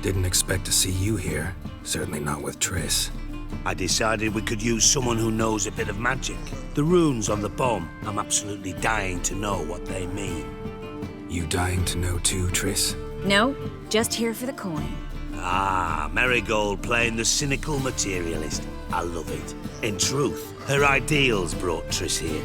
Didn't expect to see you here. Certainly not with Triss. I decided we could use someone who knows a bit of magic. The runes on the bomb, I'm absolutely dying to know what they mean. You dying to know too, Triss? No, just here for the coin. Ah, Marigold playing the cynical materialist. I love it. In truth, her ideals brought Triss here.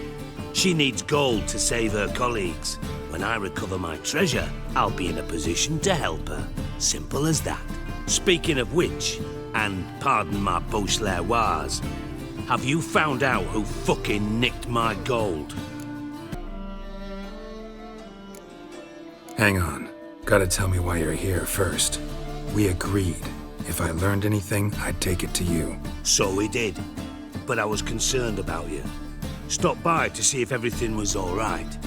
She needs gold to save her colleagues. When I recover my treasure, I'll be in a position to help her. Simple as that. Speaking of which, and pardon my Beauclervoise, have you found out who fucking nicked my gold? Hang on. Gotta tell me why you're here first. We agreed. If I learned anything, I'd take it to you. So we did. But I was concerned about you. Stopped by to see if everything was all right.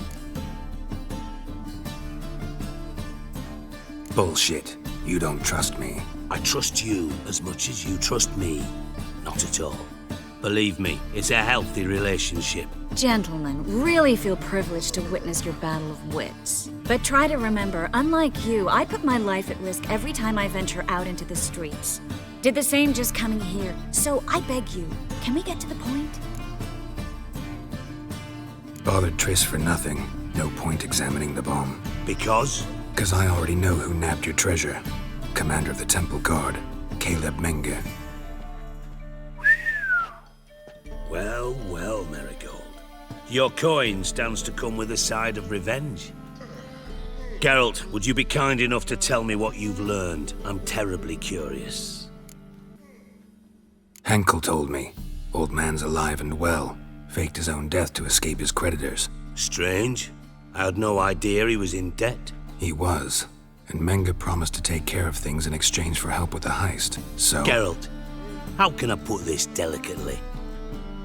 Bullshit. You don't trust me. I trust you as much as you trust me. Not at all. Believe me, it's a healthy relationship. Gentlemen, really feel privileged to witness your battle of wits. But try to remember, unlike you, I put my life at risk every time I venture out into the streets. Did the same just coming here. So I beg you, can we get to the point? Bothered Triss for nothing. No point examining the bomb. Because? 'Cause I already know who nabbed your treasure. Commander of the Temple Guard, Caleb Menge. Well, well, Marigold. Your coin stands to come with a side of revenge. Geralt, would you be kind enough to tell me what you've learned? I'm terribly curious. Henkel told me. Old man's alive and well. Faked his own death to escape his creditors. Strange. I had no idea he was in debt. He was. And Menge promised to take care of things in exchange for help with the heist. So... Geralt, how can I put this delicately?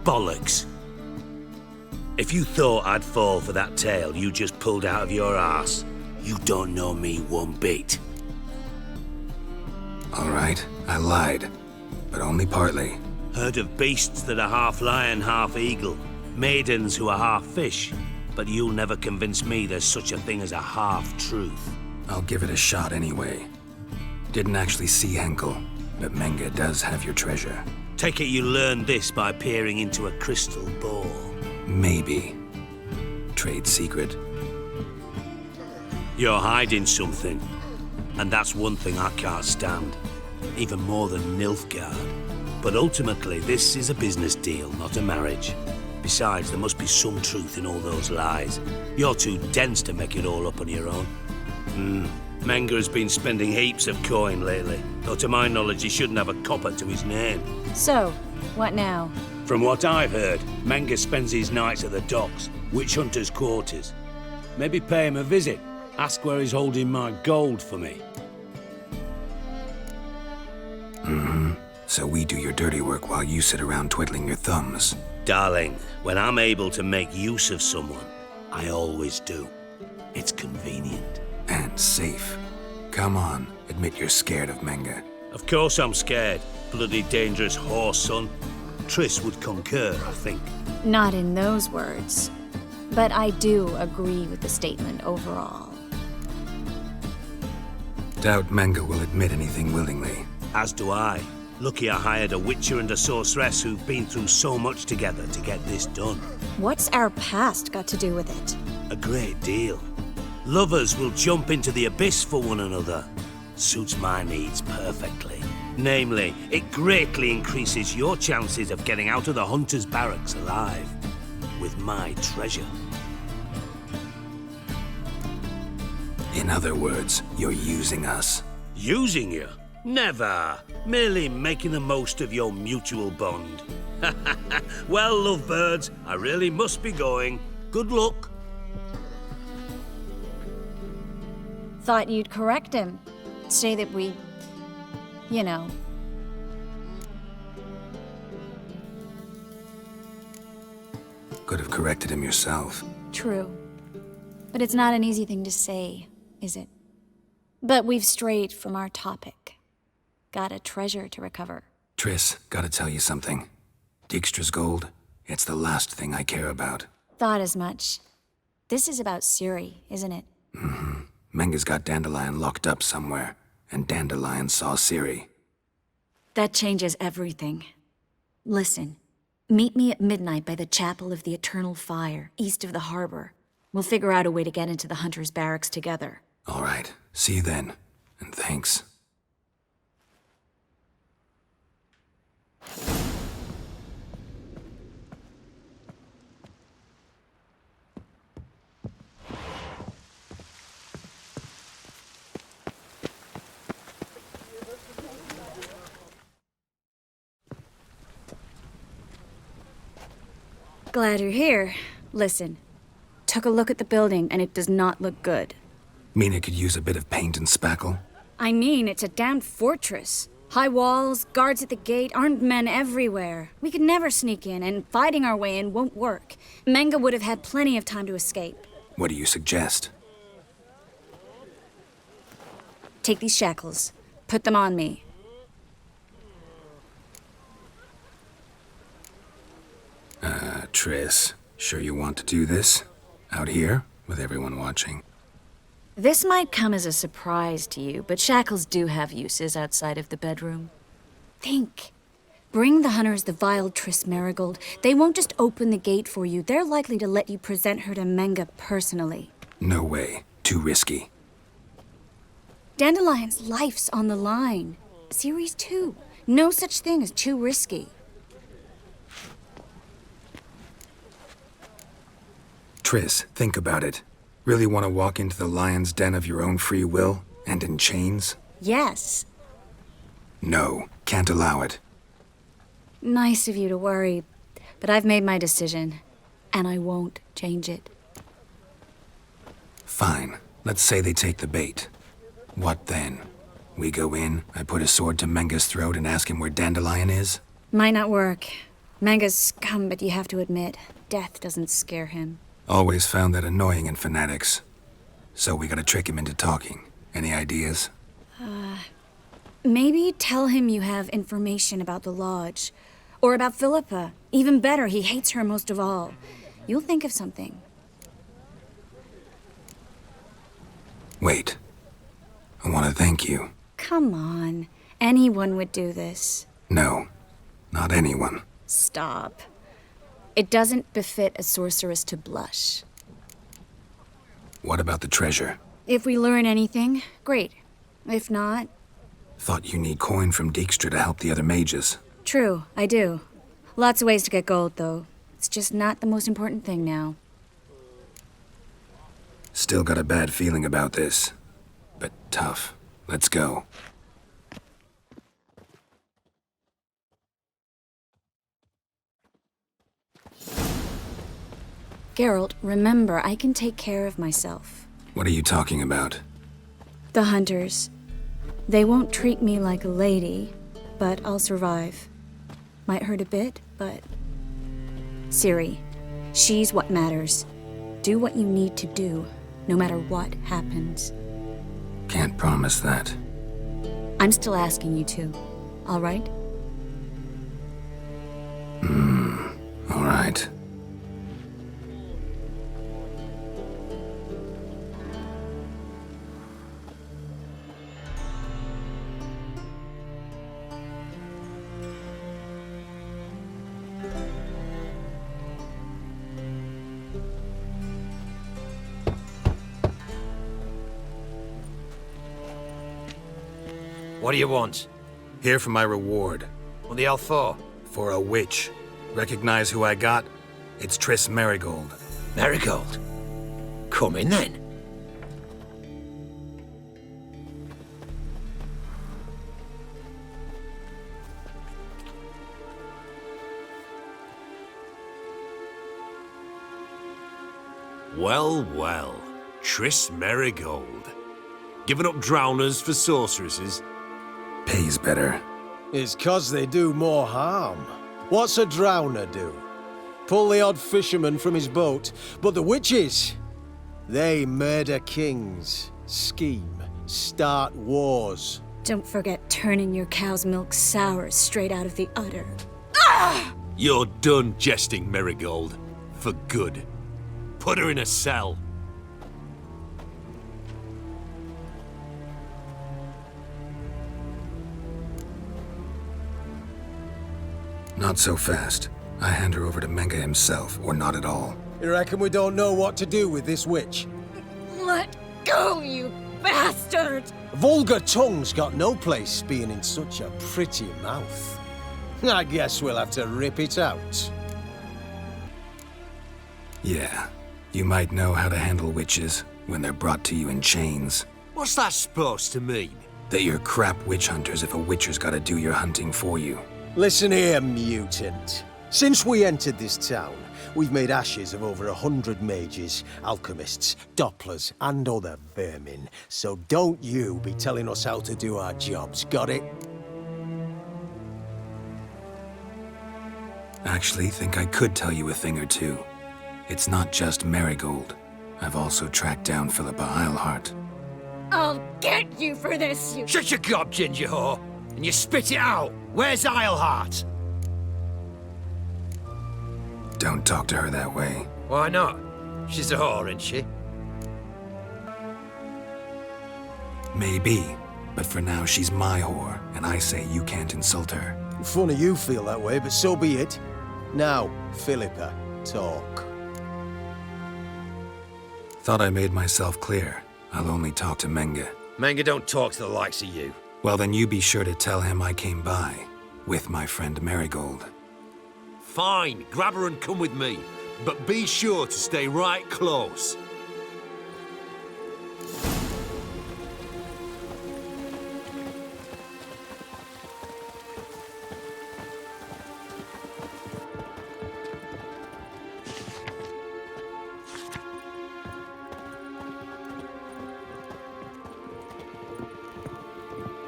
Bollocks. If you thought I'd fall for that tale you just pulled out of your arse, you don't know me one bit. All right, I lied. But only partly. Heard of beasts that are half lion, half eagle. Maidens who are half fish. But you'll never convince me there's such a thing as a half-truth. I'll give it a shot anyway. Didn't actually see Henkel, but Menge does have your treasure. Take it you learned this by peering into a crystal ball. Maybe. Trade secret. You're hiding something. And that's one thing I can't stand. Even more than Nilfgaard. But ultimately, this is a business deal, not a marriage. Besides, there must be some truth in all those lies. You're too dense to make it all up on your own. Menge has been spending heaps of coin lately. Though to my knowledge, he shouldn't have a copper to his name. So, what now? From what I've heard, Menge spends his nights at the docks, witch hunters' quarters. Maybe pay him a visit. Ask where he's holding my gold for me. So we do your dirty work while you sit around twiddling your thumbs. Darling, when I'm able to make use of someone, I always do. It's convenient. And safe. Come on, admit you're scared of Menge. Of course I'm scared. Bloody dangerous horse, son. Triss would concur, I think. Not in those words. But I do agree with the statement overall. Doubt Menge will admit anything willingly. As do I. Lucky I hired a witcher and a sorceress who've been through so much together to get this done. What's our past got to do with it? A great deal. Lovers will jump into the abyss for one another. Suits my needs perfectly. Namely, it greatly increases your chances of getting out of the hunter's barracks alive. With my treasure. In other words, you're using us. Using you? Never. Merely making the most of your mutual bond. Well, lovebirds, I really must be going. Good luck. Thought you'd correct him. Say that we... you know. Could have corrected him yourself. True. But it's not an easy thing to say, is it? But we've strayed from our topic. Got a treasure to recover. Triss, gotta tell you something. Dijkstra's gold, it's the last thing I care about. Thought as much. This is about Ciri, isn't it? Menge's got Dandelion locked up somewhere, and Dandelion saw Ciri. That changes everything. Listen, meet me at midnight by the Chapel of the Eternal Fire, east of the harbor. We'll figure out a way to get into the Hunter's barracks together. All right, see you then, and thanks. Glad you're here. Listen, took a look at the building and it does not look good. Mean it could use a bit of paint and spackle? I mean, it's a damned fortress. High walls, guards at the gate, armed men everywhere. We could never sneak in, and fighting our way in won't work. Menga would have had plenty of time to escape. What do you suggest? Take these shackles. Put them on me. Triss, sure you want to do this? Out here, with everyone watching? This might come as a surprise to you, but shackles do have uses outside of the bedroom. Think. Bring the hunters the vile Triss Marigold. They won't just open the gate for you. They're likely to let you present her to Menga personally. No way. Too risky. Dandelion's life's on the line. Series 2. No such thing as too risky. Triss, think about it. Really want to walk into the lion's den of your own free will, and in chains? Yes. No, can't allow it. Nice of you to worry, but I've made my decision, and I won't change it. Fine. Let's say they take the bait. What then? We go in, I put a sword to Menga's throat and ask him where Dandelion is? Might not work. Menga's scum, but you have to admit, death doesn't scare him. Always found that annoying in fanatics. So we gotta trick him into talking. Any ideas? Maybe tell him you have information about the Lodge. Or about Philippa. Even better, he hates her most of all. You'll think of something. Wait. I want to thank you. Come on. Anyone would do this. No, not anyone. Stop. It doesn't befit a sorceress to blush. What about the treasure? If we learn anything, great. If not... Thought you need coin from Dijkstra to help the other mages. True, I do. Lots of ways to get gold, though. It's just not the most important thing now. Still got a bad feeling about this. But tough. Let's go. Geralt, remember, I can take care of myself. What are you talking about? The hunters. They won't treat me like a lady, but I'll survive. Might hurt a bit, but... Ciri, she's what matters. Do what you need to do, no matter what happens. Can't promise that. I'm still asking you to, all right? All right. What do you want? Here for my reward. What the hell for? For a witch. Recognize who I got? It's Triss Marigold. Marigold? Come in then. Well, well. Triss Marigold. Giving up drowners for sorceresses? Pays better. It's 'cause they do more harm. What's a drowner do? Pull the odd fisherman from his boat. But the witches, they murder kings, scheme, start wars. Don't forget turning your cow's milk sour straight out of the udder. You're done jesting, Marigold. For good. Put her in a cell. Not so fast. I hand her over to Menga himself, or not at all. You reckon we don't know what to do with this witch? Let go, you bastard! Vulgar tongue's got no place being in such a pretty mouth. I guess we'll have to rip it out. Yeah, you might know how to handle witches when they're brought to you in chains. What's that supposed to mean? That you're crap witch hunters if a witcher's gotta do your hunting for you. Listen here, mutant. Since we entered this town, we've made ashes of over 100 mages, alchemists, dopplers, and other vermin. So don't you be telling us how to do our jobs, got it? Actually, think I could tell you a thing or two. It's not just Marigold. I've also tracked down Philippa Eilhart. I'll get you for this, you... Shut your gob, ginger whore, and you spit it out. Where's Eilhart? Don't talk to her that way. Why not? She's a whore, isn't she? Maybe, but for now she's my whore, and I say you can't insult her. Funny you feel that way, but so be it. Now, Philippa, talk. Thought I made myself clear. I'll only talk to Menga. Menga don't talk to the likes of you. Well, then you be sure to tell him I came by, with my friend Marigold. Fine, grab her and come with me. But be sure to stay right close.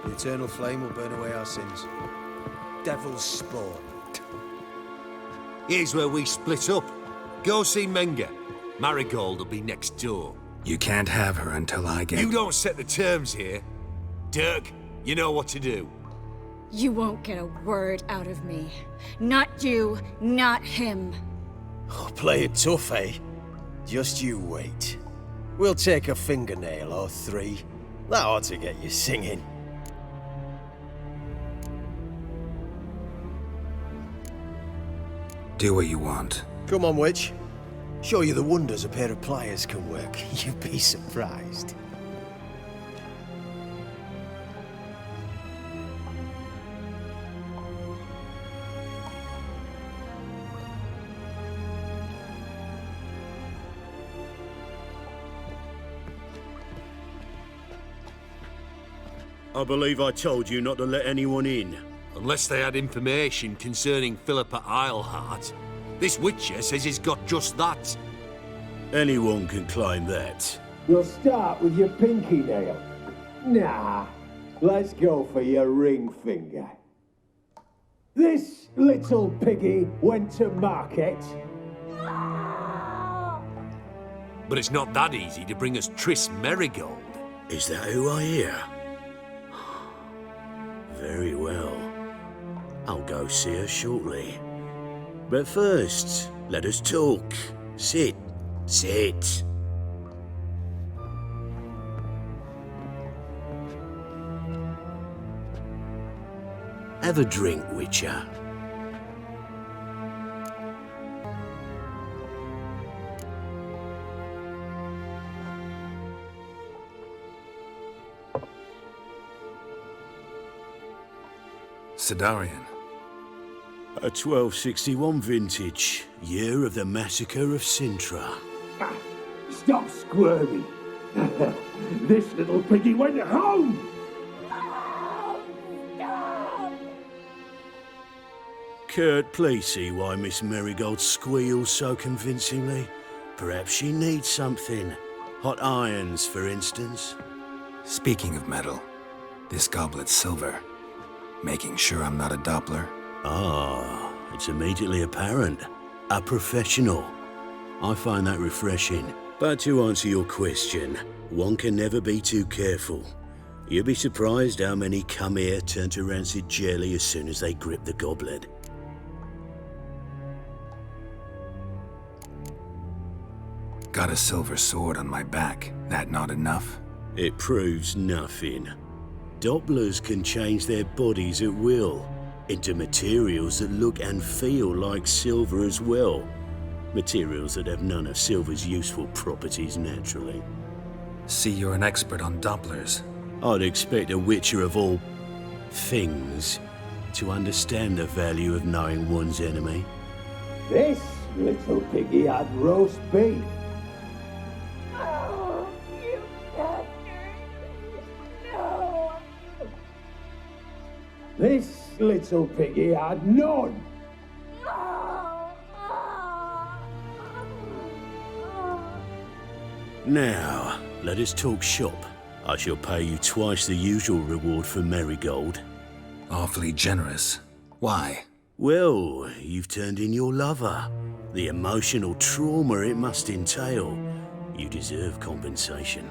The eternal flame will burn away our sins. Devil's spawn. Here's where we split up. Go see Menga. Marigold will be next door. You can't have her until I get... You don't set the terms here. Dirk, you know what to do. You won't get a word out of me. Not you, not him. Oh, play it tough, eh? Just you wait. We'll take a fingernail or three. That ought to get you singing. Do what you want. Come on, witch. Show you the wonders a pair of pliers can work. You'd be surprised. I believe I told you not to let anyone in. Unless they had information concerning Philippa Eilhart. This Witcher says he's got just that. Anyone can claim that. You'll start with your pinky nail. Nah, let's go for your ring finger. This little piggy went to market. But it's not that easy to bring us Triss Merigold. Is that who I hear? Very well. I'll go see her shortly. But first, let us talk. Sit. Sit. Have a drink, Witcher. Sidarian. A 1261 vintage, year of the massacre of Sintra. Stop squirming. This little piggy went home. Kurt, please see why Miss Marigold squeals so convincingly. Perhaps she needs something. Hot irons, for instance. Speaking of metal, this goblet's silver. Making sure I'm not a Doppler. Ah, it's immediately apparent. A professional. I find that refreshing. But to answer your question, one can never be too careful. You'll be surprised how many come here turn to rancid jelly as soon as they grip the goblet. Got a silver sword on my back. That not enough? It proves nothing. Dopplers can change their bodies at will. into materials that look and feel like silver as well. Materials that have none of silver's useful properties naturally. See, you're an expert on Dopplers. I'd expect a witcher of all things to understand the value of knowing one's enemy. This little piggy had roast beef. Oh, you bastard! No! This little piggy had none. Now, let us talk shop. I shall pay you twice the usual reward for Marigold. Awfully generous. Why? Well, you've turned in your lover. The emotional trauma it must entail. You deserve compensation.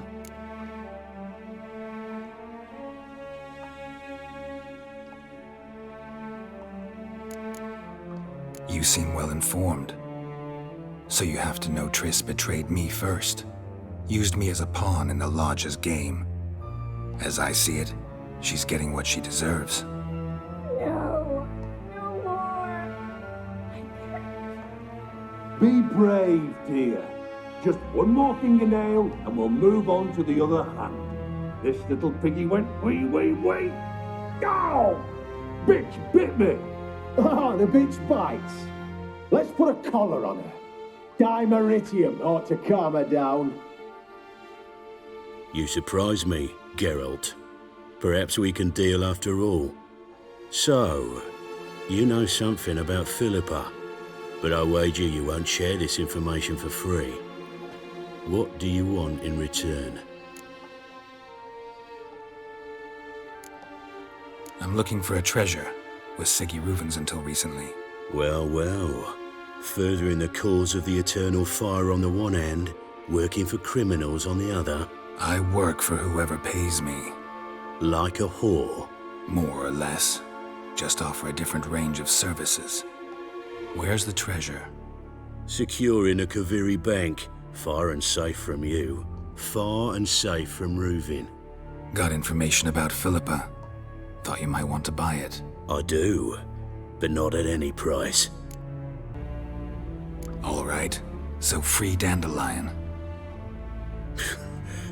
You seem well informed. So you have to know Triss betrayed me first. Used me as a pawn in the Lodge's game. As I see it, she's getting what she deserves. No! No more! Be brave, dear. Just one more fingernail and we'll move on to the other hand. This little piggy went wee wee wee. Ow! Bitch bit me. Oh, the bitch bites. Let's put a collar on her. Dimeritium ought to calm her down. You surprise me, Geralt. Perhaps we can deal after all. So, you know something about Philippa, but I wager you won't share this information for free. What do you want in return? I'm looking for a treasure. Was Siggy Reuven's until recently. Well, well. Furthering the cause of the eternal fire on the one hand, working for criminals on the other. I work for whoever pays me. Like a whore? More or less. Just offer a different range of services. Where's the treasure? Secure in a Kaviri bank. Far and safe from you. Far and safe from Reuven. Got information about Philippa. Thought you might want to buy it. I do, but not at any price. All right. So free Dandelion.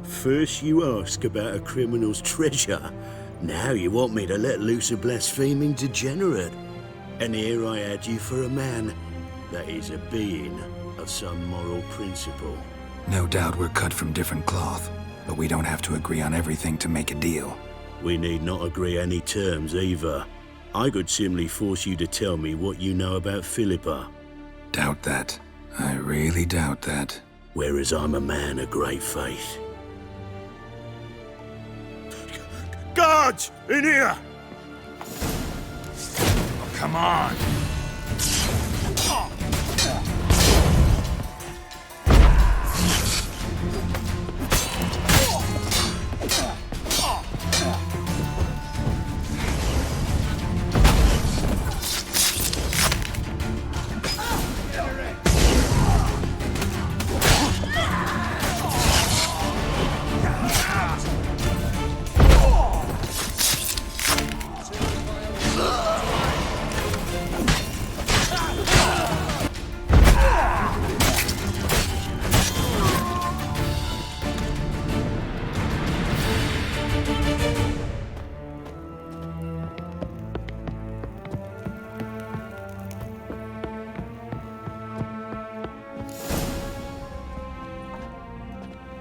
First you ask about a criminal's treasure. Now you want me to let loose a blaspheming degenerate. And here I had you for a man. That is a being of some moral principle. No doubt we're cut from different cloth, but we don't have to agree on everything to make a deal. We need not agree any terms either. I could simply force you to tell me what you know about Philippa. Doubt that. I really doubt that. Whereas I'm a man of great faith. Guards! In here! Oh, come on!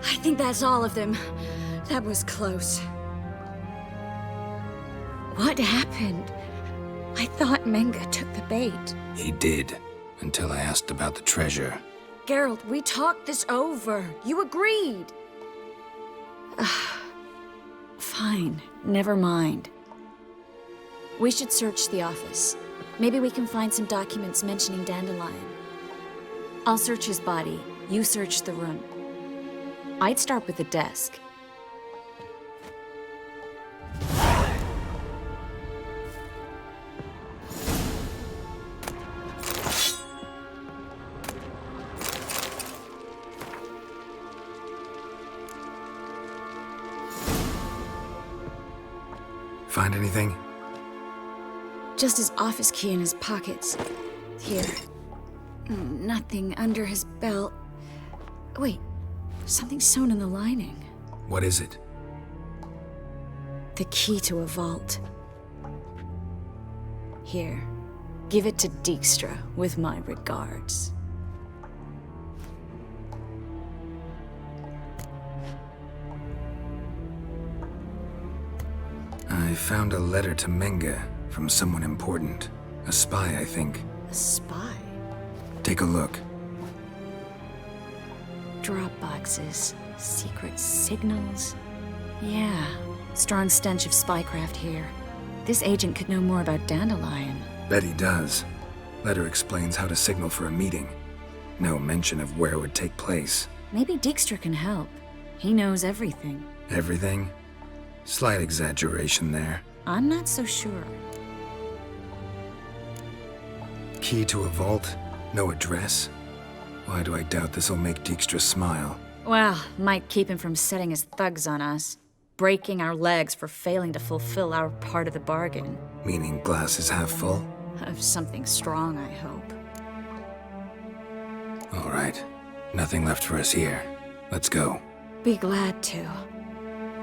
I think that's all of them. That was close. What happened? I thought Menga took the bait. He did, until I asked about the treasure. Geralt, we talked this over. You agreed. Fine, never mind. We should search the office. Maybe we can find some documents mentioning Dandelion. I'll search his body. You search the room. I'd start with the desk. Find anything? Just his office key in his pockets. Here. Nothing under his belt. Wait, something sewn in the lining. What is it? The key to a vault. Here, give it to Dijkstra with my regards. I found a letter to Menge from someone important. A spy, I think. A spy? Take a look. Drop boxes, secret signals. Yeah, strong stench of spycraft here. This agent could know more about Dandelion. Bet he does. Letter explains how to signal for a meeting. No mention of where it would take place. Maybe Dijkstra can help. He knows everything. Everything? Slight exaggeration there. I'm not so sure. Key to a vault? No address? Why do I doubt this'll make Dijkstra smile? Well, might keep him from setting his thugs on us. Breaking our legs for failing to fulfill our part of the bargain. Meaning glass is half full? Of something strong, I hope. All right. Nothing left for us here. Let's go. Be glad to.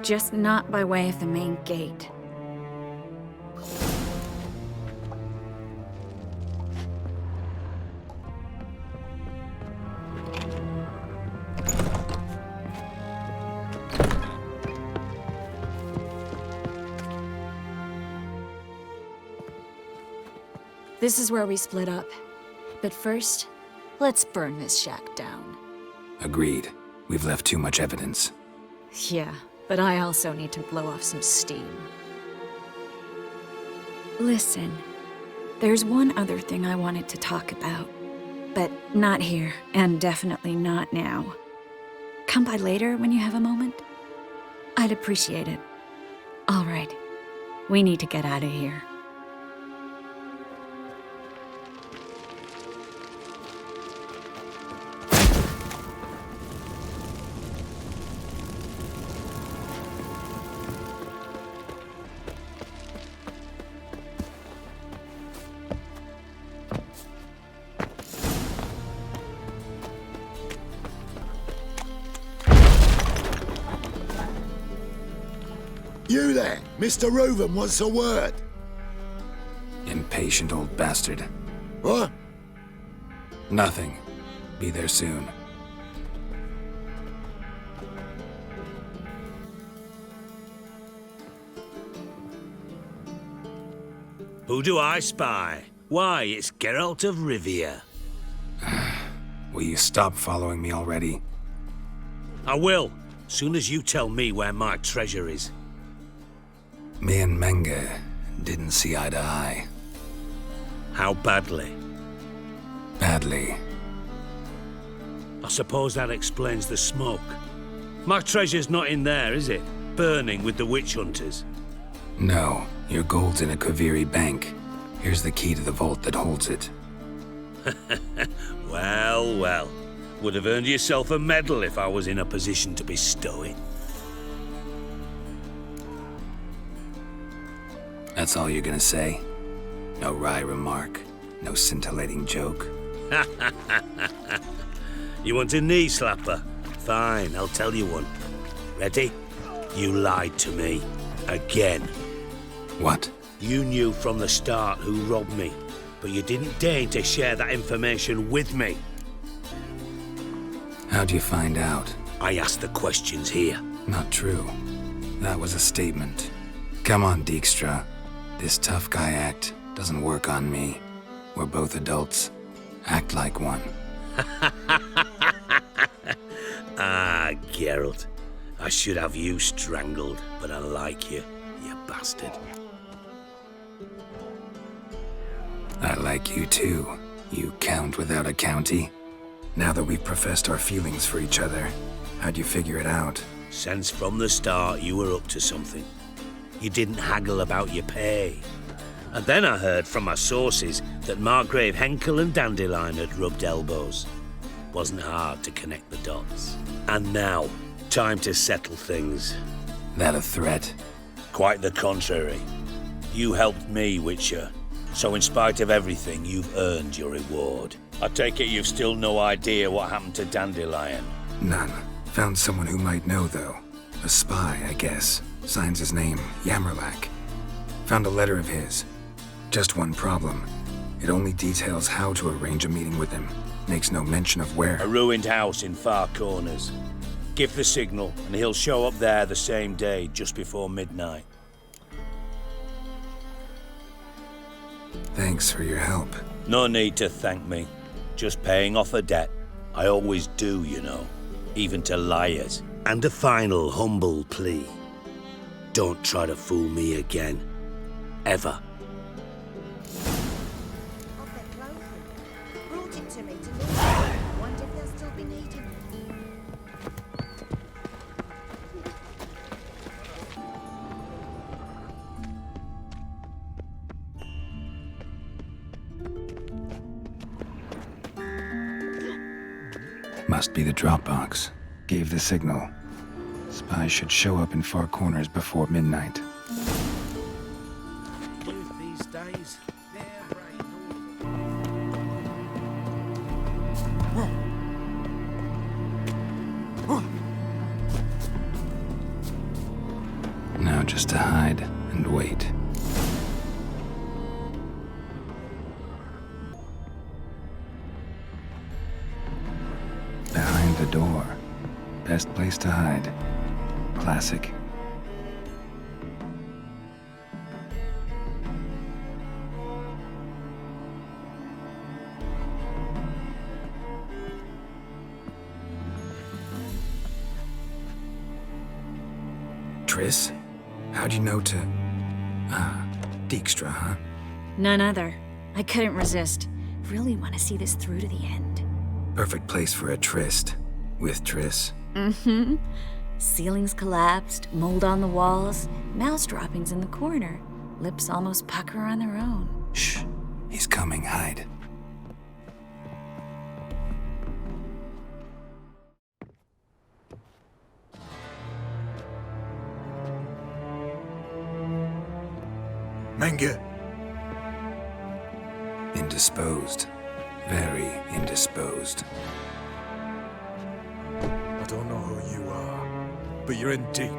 Just not by way of the main gate. This is where we split up. But first, let's burn this shack down. Agreed. We've left too much evidence. Yeah, but I also need to blow off some steam. Listen, there's one other thing I wanted to talk about. But not here, and definitely not now. Come by later when you have a moment? I'd appreciate it. All right, we need to get out of here. You there, Mr. Reuven wants a word. Impatient old bastard. What? Nothing. Be there soon. Who do I spy? Why, it's Geralt of Rivia. Will you stop following me already? I will, soon as you tell me where my treasure is. Me and Menge didn't see eye to eye. How badly? Badly. I suppose that explains the smoke. My treasure's not in there, is it? Burning with the witch hunters. No, your gold's in a Kaviri bank. Here's the key to the vault that holds it. Well, well. Would have earned yourself a medal if I was in a position to bestow it. That's all you're gonna say? No wry remark, no scintillating joke? You want a knee slapper? Fine, I'll tell you one. Ready? You lied to me. Again. What? You knew from the start who robbed me, but you didn't deign to share that information with me. How'd you find out? I asked the questions here. Not true. That was a statement. Come on, Dijkstra. This tough guy act doesn't work on me. We're both adults. Act like one. Ah, Geralt. I should have you strangled, but I like you, you bastard. I like you too, you count without a county. Now that we've professed our feelings for each other, how'd you figure it out? Since from the start you were up to something. You didn't haggle about your pay. And then I heard from my sources that Margrave Henkel and Dandelion had rubbed elbows. Wasn't hard to connect the dots. And now, time to settle things. That a threat? Quite the contrary. You helped me, Witcher. So in spite of everything, you've earned your reward. I take it you've still no idea what happened to Dandelion? None. Found someone who might know, though. A spy, I guess. Signs his name, Yamerlak. Found a letter of his. Just one problem. It only details how to arrange a meeting with him. Makes no mention of where. A ruined house in Far Corners. Give the signal, and he'll show up there the same day, just before midnight. Thanks for your help. No need to thank me. Just paying off a debt. I always do, you know. Even to liars. And a final humble plea. Don't try to fool me again. Ever. Brought it to me to leave. Wonder if they'll still be needing it. Must be the Dropbox. Gave the signal. Spies should show up in Far Corners before midnight. These days, Now just to hide and wait. Behind the door. Best place to hide. Classic. Triss? How'd you know to... Dijkstra, huh? None other. I couldn't resist. Really want to see this through to the end. Perfect place for a tryst. With Triss. Mm-hmm. Ceilings collapsed, mold on the walls, mouse droppings in the corner. Lips almost pucker on their own. Shh. He's coming. Hide. Menge, Indisposed. Very indisposed. I don't know who you are, but you're in deep.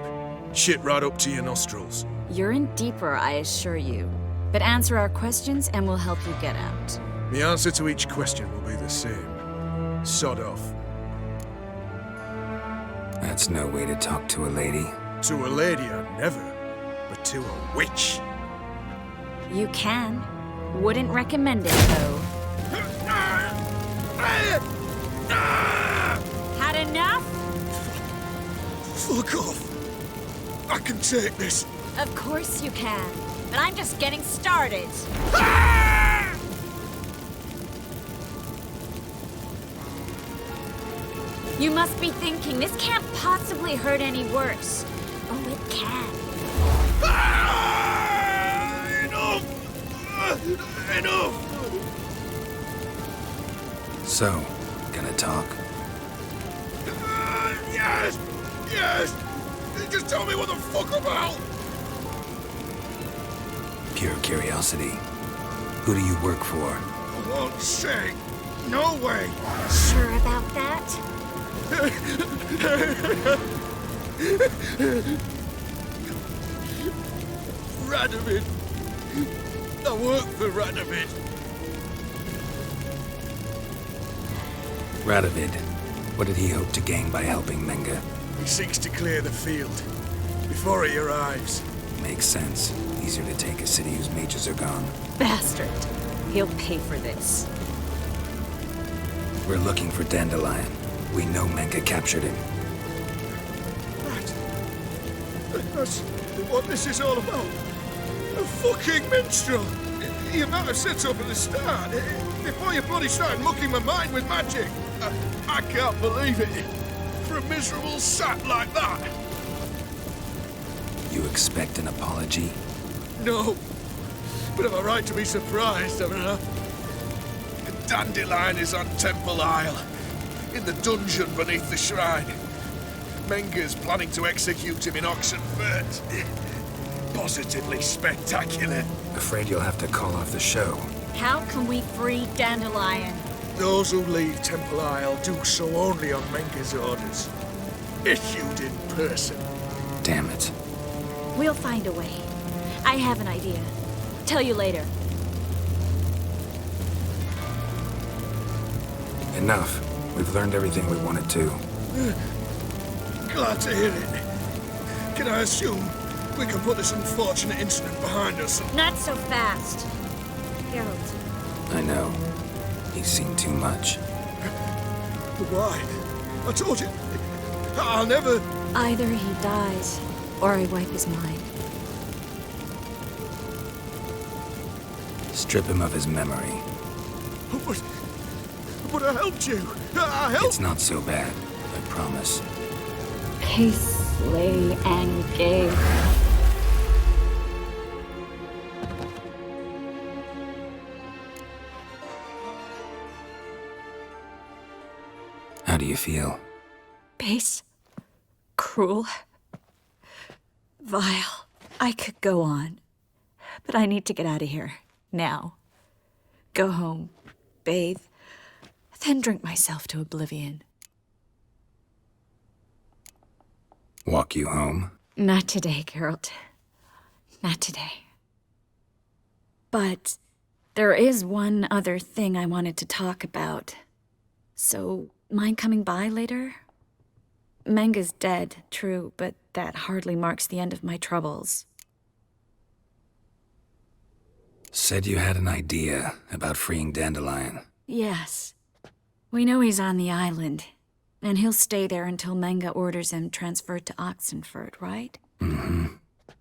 Shit right up to your nostrils. You're in deeper, I assure you. But answer our questions and we'll help you get out. The answer to each question will be the same. Sod off. That's no way to talk to a lady. To a lady, I'd never. But to a witch. You can. Wouldn't recommend it, though. Had enough? Fuck off. I can take this. Of course you can. But I'm just getting started. You must be thinking, this can't possibly hurt any worse. Oh, it can. Enough! So, gonna talk? Yes! Yes! Just tell me what the fuck about! Pure curiosity. Who do you work for? I won't say. No way! Sure about that? Radovid. I work for Radovid. Radovid. What did he hope to gain by helping Menge? He seeks to clear the field before he arrives. Makes sense. Easier to take a city whose mages are gone. Bastard. He'll pay for this. We're looking for Dandelion. We know Menge captured him. That's what this is all about. A fucking minstrel! You might have said so from the start, before you bloody started mucking my mind with magic. I can't believe it. For a miserable sap like that. You expect an apology? No. But am I right to be surprised, haven't I? Dandelion is on Temple Isle, in the dungeon beneath the shrine. Menge's planning to execute him in Oxenfurt. positively spectacular. Afraid you'll have to call off the show. How can we free Dandelion? Those who leave Temple Isle do so only on Menka's orders. Issued in person. Damn it. We'll find a way. I have an idea. Tell you later. Enough. We've learned everything we wanted to. Glad to hear it. Can I assume we can put this unfortunate incident behind us? Not so fast. Geralt. I know. He's seen too much. But why? I told you. I'll never... Either he dies, or I wipe his mind. Strip him of his memory. But I helped you. I helped... It's not so bad, I promise. Peace, slay, and gave. How do you feel? Base. Cruel. Vile. I could go on. But I need to get out of here. Now. Go home. Bathe. Then drink myself to oblivion. Walk you home? Not today, Geralt. Not today. But there is one other thing I wanted to talk about. So, mind coming by later? Menga's dead, true, but that hardly marks the end of my troubles. Said you had an idea about freeing Dandelion. Yes. We know he's on the island, and he'll stay there until Menga orders him transferred to Oxenford, right? Mm-hmm.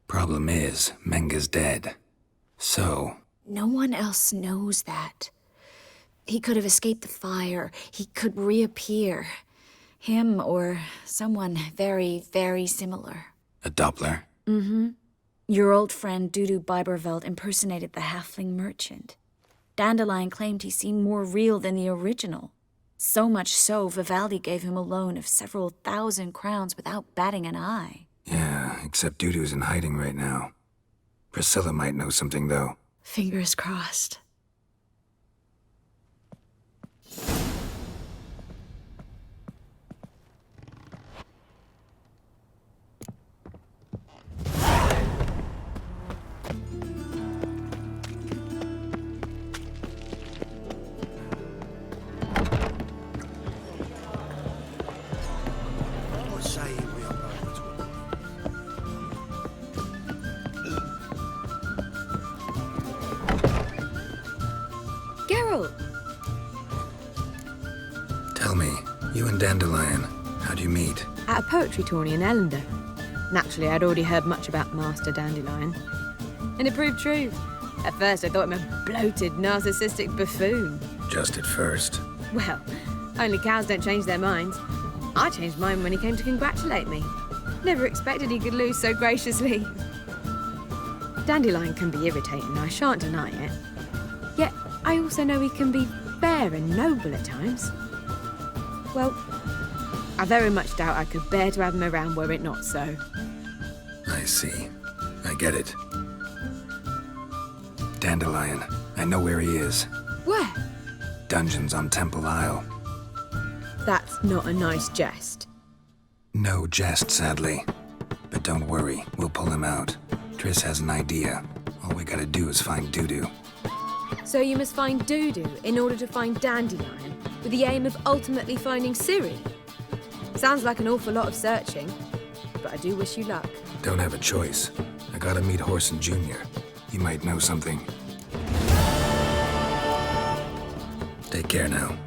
Problem is, Menga's dead. So... No one else knows that. He could have escaped the fire. He could reappear. Him or someone very, very similar. A Doppler? Mm-hmm. Your old friend Dudu Biberveld impersonated the halfling merchant. Dandelion claimed he seemed more real than the original. So much so, Vivaldi gave him a loan of several thousand crowns without batting an eye. Yeah, except Dudu's in hiding right now. Priscilla might know something, though. Fingers crossed. Geralt! Tell me, you and Dandelion, how'd you meet? At a poetry tourney in Ellender. Naturally, I'd already heard much about Master Dandelion. And it proved true. At first, I thought him a bloated, narcissistic buffoon. Just at first. Well, only cows don't change their minds. I changed mine when he came to congratulate me. Never expected he could lose so graciously. Dandelion can be irritating, I shan't deny it. Yet, I also know he can be fair and noble at times. Well, I very much doubt I could bear to have him around were it not so. I see. I get it. Dandelion, I know where he is. Where? Dungeons on Temple Isle. That's not a nice jest. No jest, sadly. But don't worry, we'll pull him out. Triss has an idea. All we gotta do is find Dudu. So you must find Dudu in order to find Dandelion, with the aim of ultimately finding Ciri? Sounds like an awful lot of searching, but I do wish you luck. Don't have a choice. I gotta meet Horson Jr. He might know something. Take care now.